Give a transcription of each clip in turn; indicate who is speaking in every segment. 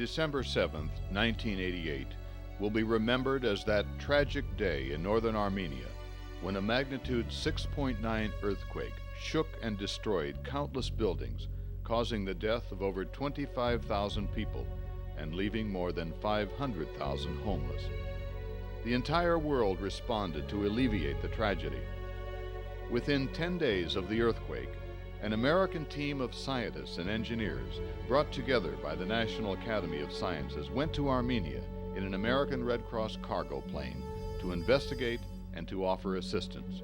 Speaker 1: December 7th, 1988, will be remembered as that tragic day in northern Armenia when a magnitude 6.9 earthquake shook and destroyed countless buildings, causing the death of over 25,000 people and leaving more than 500,000 homeless. The entire world responded to alleviate the tragedy. Within 10 days of the earthquake, an American team of scientists and engineers, brought together by the National Academy of Sciences, went to Armenia in an American Red Cross cargo plane to investigate and to offer assistance.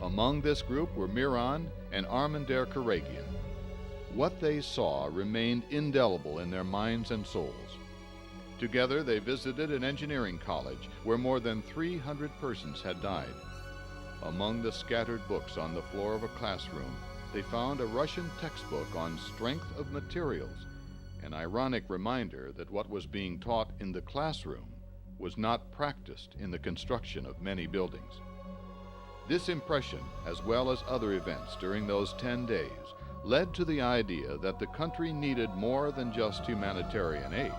Speaker 1: Among this group were Mihran and Armender Karagian. What they saw remained indelible in their minds and souls. Together they visited an engineering college where more than 300 persons had died. Among the scattered books on the floor of a classroom, they found a Russian textbook on strength of materials, an ironic reminder that what was being taught in the classroom was not practiced in the construction of many buildings. This impression, as well as other events during those 10 days, led to the idea that the country needed more than just humanitarian aid.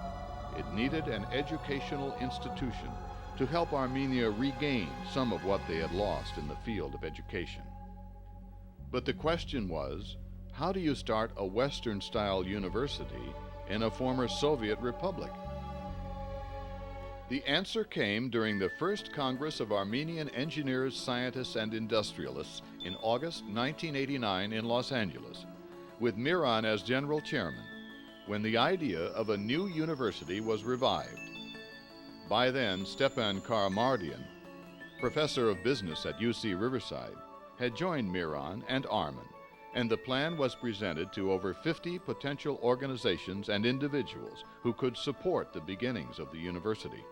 Speaker 1: It needed an educational institution to help Armenia regain some of what they had lost in the field of education. But the question was, how do you start a Western-style university in a former Soviet republic? The answer came during the first Congress of Armenian Engineers, Scientists, and Industrialists in August 1989 in Los Angeles, with Mihran as general chairman, when the idea of a new university was revived. By then, Stepan Karamardian, professor of business at UC Riverside, had joined Mihran and Armen, and the plan was presented to over 50 potential organizations and individuals who could support the beginnings of the university.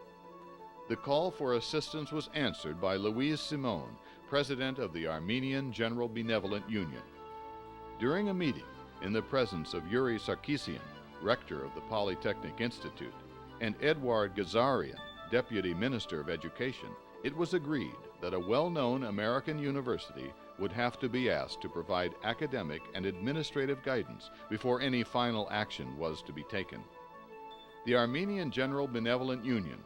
Speaker 1: The call for assistance was answered by Louise Simon, president of the Armenian General Benevolent Union. During a meeting in the presence of Yuri Sarkisian, rector of the Polytechnic Institute, and Eduard Gazarian, deputy minister of education, it was agreed that a well-known American university would have to be asked to provide academic and administrative guidance before any final action was to be taken. The Armenian General Benevolent Union,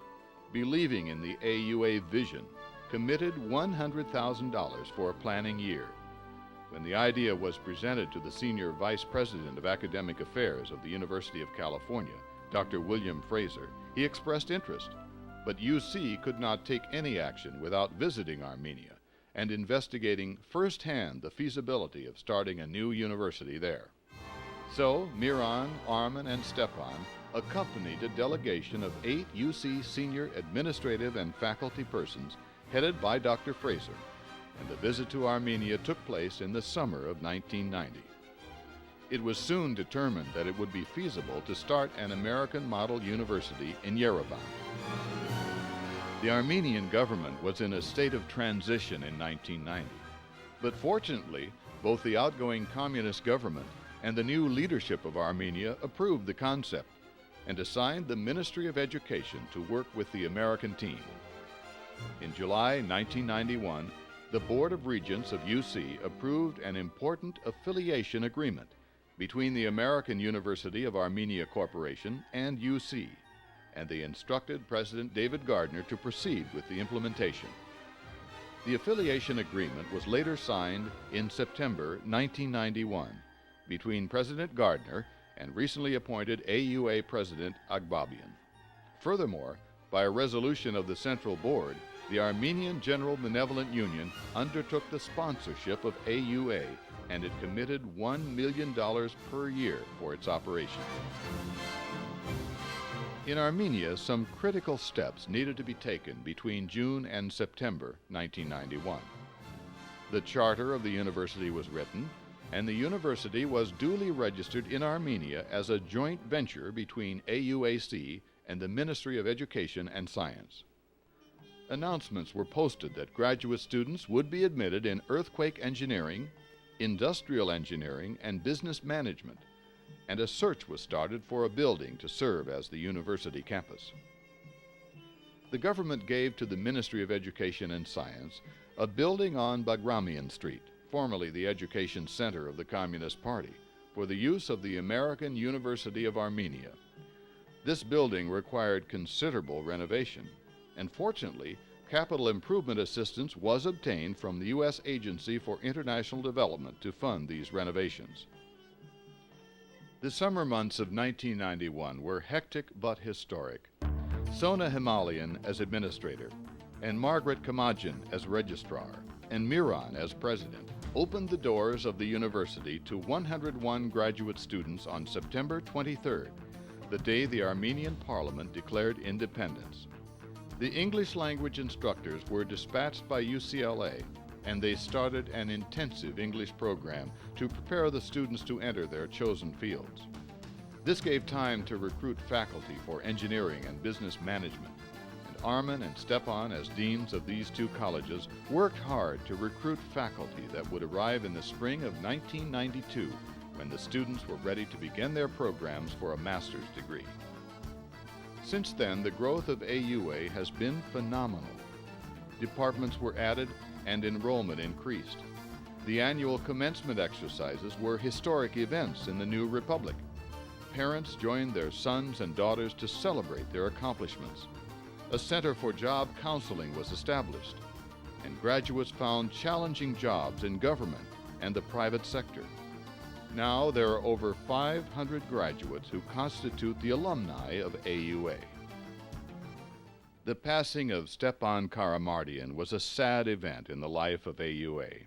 Speaker 1: believing in the AUA vision, committed $100,000 for a planning year. When the idea was presented to the senior vice president of academic affairs of the University of California, Dr. William Fraser, he expressed interest, but UC could not take any action without visiting Armenia and investigating firsthand the feasibility of starting a new university there. So Mihran, Armen, and Stepan accompanied a delegation of 8 UC senior administrative and faculty persons headed by Dr. Fraser, and the visit to Armenia took place in the summer of 1990. It was soon determined that it would be feasible to start an American model university in Yerevan. The Armenian government was in a state of transition in 1990, but fortunately, both the outgoing communist government and the new leadership of Armenia approved the concept and assigned the Ministry of Education to work with the American team. In July 1991, the Board of Regents of UC approved an important affiliation agreement between the American University of Armenia Corporation and UC, and they instructed President David Gardner to proceed with the implementation. The affiliation agreement was later signed in September 1991 between President Gardner and recently appointed AUA President Agbabian. Furthermore, by a resolution of the Central Board, the Armenian General Benevolent Union undertook the sponsorship of AUA, and it committed $1 million per year for its operation. In Armenia, some critical steps needed to be taken between June and September 1991. The charter of the university was written, and the university was duly registered in Armenia as a joint venture between AUAC and the Ministry of Education and Science. Announcements were posted that graduate students would be admitted in earthquake engineering, industrial engineering, and business management, and a search was started for a building to serve as the university campus. The government gave to the Ministry of Education and Science a building on Bagramian Street, formerly the Education Center of the Communist Party, for the use of the American University of Armenia. This building required considerable renovation, and fortunately, capital improvement assistance was obtained from the U.S. Agency for International Development to fund these renovations. The summer months of 1991 were hectic but historic. Sona Himalayan as administrator, and Margaret Kamajian as registrar, and Mihran as president, opened the doors of the university to 101 graduate students on September 23rd, the day the Armenian Parliament declared independence. The English language instructors were dispatched by UCLA, and they started an intensive English program to prepare the students to enter their chosen fields. This gave time to recruit faculty for engineering and business management, and Armin and Stepan, as deans of these two colleges, worked hard to recruit faculty that would arrive in the spring of 1992, when the students were ready to begin their programs for a master's degree. Since then, the growth of AUA has been phenomenal. Departments were added and enrollment increased. The annual commencement exercises were historic events in the new republic. Parents joined their sons and daughters to celebrate their accomplishments. A center for job counseling was established, and graduates found challenging jobs in government and the private sector. Now there are over 500 graduates who constitute the alumni of AUA. The passing of Stepan Karamardian was a sad event in the life of AUA.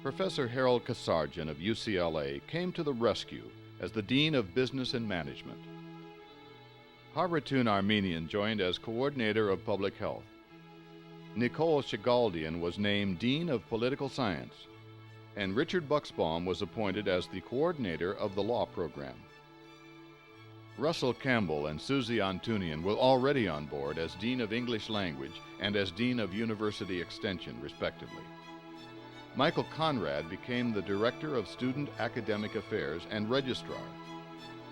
Speaker 1: Professor Harold Kasarjan of UCLA came to the rescue as the Dean of Business and Management. Harbatun Armenian joined as Coordinator of Public Health. Nicole Shigaldian was named Dean of Political Science, and Richard Buxbaum was appointed as the Coordinator of the Law Program. Russell Campbell and Susie Antunian were already on board as Dean of English Language and as Dean of University Extension, respectively. Michael Conrad became the Director of Student Academic Affairs and Registrar,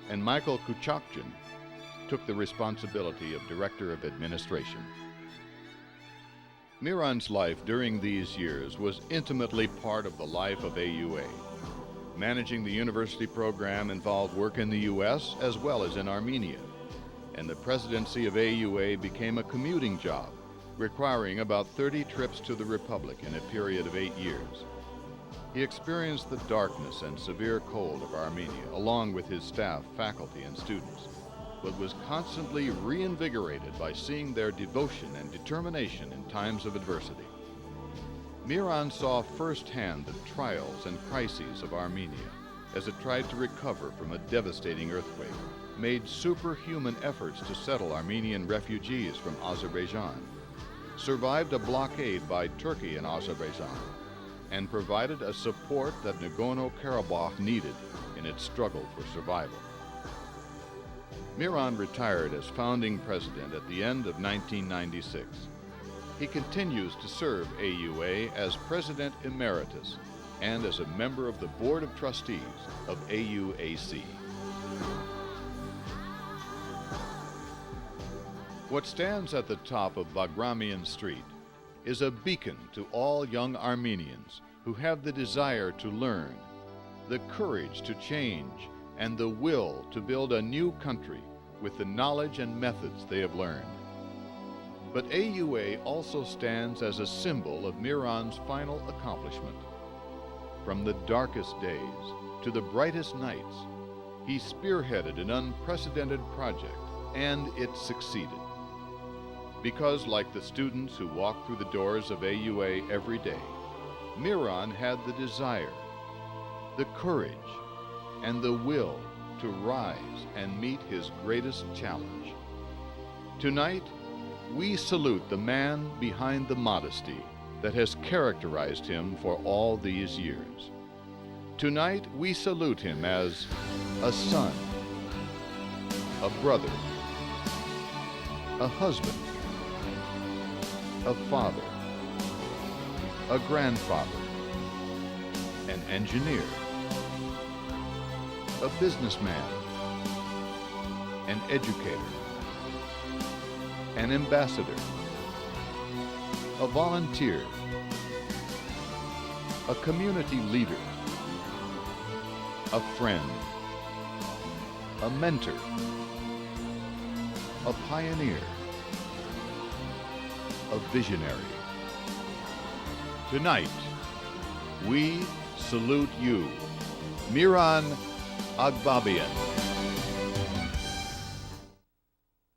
Speaker 1: and Michael Kuchakjian took the responsibility of Director of Administration. Mihran's life during these years was intimately part of the life of AUA. Managing the university program involved work in the U.S. as well as in Armenia, and the presidency of AUA became a commuting job, requiring about 30 trips to the Republic in a period of 8 years. He experienced the darkness and severe cold of Armenia, along with his staff, faculty, and students, but was constantly reinvigorated by seeing their devotion and determination in times of adversity. Mihran saw firsthand the trials and crises of Armenia as it tried to recover from a devastating earthquake, made superhuman efforts to settle Armenian refugees from Azerbaijan, survived a blockade by Turkey and Azerbaijan, and provided a support that Nagorno-Karabakh needed in its struggle for survival. Mihran retired as founding president at the end of 1996. He continues to serve AUA as President Emeritus and as a member of the Board of Trustees of AUAC. What stands at the top of Bagramian Street is a beacon to all young Armenians who have the desire to learn, the courage to change, and the will to build a new country with the knowledge and methods they have learned. But AUA also stands as a symbol of Mihran's final accomplishment. From the darkest days to the brightest nights, he spearheaded an unprecedented project, and it succeeded. Because, like the students who walk through the doors of AUA every day, Mihran had the desire, the courage, and the will to rise and meet his greatest challenge. Tonight, we salute the man behind the modesty that has characterized him for all these years. Tonight, we salute him as a son, a brother, a husband, a father, a grandfather, an engineer, a businessman, an educator, an ambassador, a volunteer, a community leader, a friend, a mentor, a pioneer, a visionary. Tonight, we salute you, Mihran Agbabian.